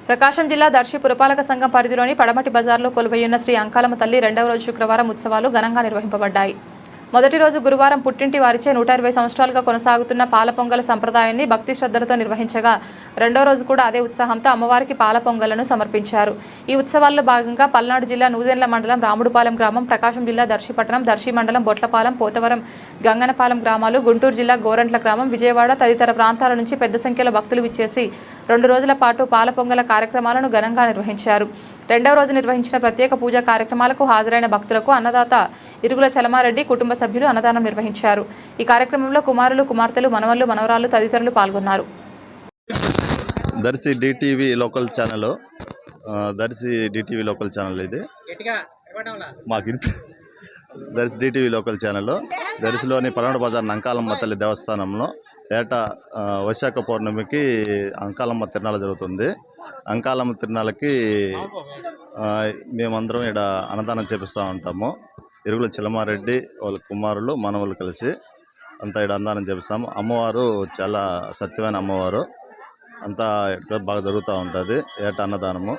ప్రకాశం జిల్లా దర్శి పురపాలక సంఘం పరిధిలోని పడమటి బజార్లో కొలువయ్యున్న శ్రీ అంకాలమ్మ తల్లి రెండవ రోజు శుక్రవారం ఉత్సవాలు ఘనంగా నిర్వహింపబడ్డాయి. మొదటి రోజు గురువారం పుట్టింటి వారిచే 120 సంవత్సరాలుగా కొనసాగుతున్న పాల పొంగల్ సంప్రదాయాన్ని భక్తి శ్రద్ధలతో నిర్వహించగా రెండో రోజు కూడా అదే ఉత్సాహంతో అమ్మవారికి పాల పొంగలను సమర్పించారు. ఈ ఉత్సవాల్లో భాగంగా పల్నాడు జిల్లా నూదెండ్ల మండలం రాముడుపాలెం గ్రామం, ప్రకాశం జిల్లా దర్శి పట్టణం, దర్శి మండలం బొట్లపాలెం, పోతవరం, గంగనపాలెం గ్రామాలు, గుంటూరు జిల్లా గోరంట్ల గ్రామం, విజయవాడ తదితర ప్రాంతాల నుంచి పెద్ద సంఖ్యలో భక్తులు విచ్చేసి 2 రోజుల పాటు పాల పొంగల కార్యక్రమాలను ఘనంగా నిర్వహించారు. రెండవ రోజు నిర్వహించిన ప్రత్యేక పూజా కార్యక్రమాలకు హాజరైన భక్తులకు అన్నదాత ఇరుగుల చలమారెడ్డి కుటుంబ సభ్యులు అన్నదానం నిర్వహించారు. ఈ కార్యక్రమంలో కుమారులు, కుమార్తెలు, మనవళ్లు, మనవరాలు తదితరులు పాల్గొన్నారు. Darshi DTV local channel, Darshi DTV local channel ఇది మాకు దర్శి డిటీవీ లోకల్ ఛానల్ దర్శిలోని పడమటి బజార్ అంకాలమ్మ తల్లి దేవస్థానంలో ఏటా వైశాఖ పౌర్ణమికి అంకాలమ్మ తిరునాళ జరుగుతుంది. అంకాలమ్మ తిరునాళ్ళకి మేమందరం ఇక్కడ అన్నదానం చేపిస్తూ ఉంటాము. ఇరుగుల చిలమారెడ్డి వాళ్ళ కుమారులు, మనవలు కలిసి అంతా ఇక్కడ అన్నదానం చేపిస్తాము. అమ్మవారు చాలా సత్యమైన అమ్మవారు, అంతా బాగా జరుగుతూ ఉంటుంది ఏటా అన్నదానము.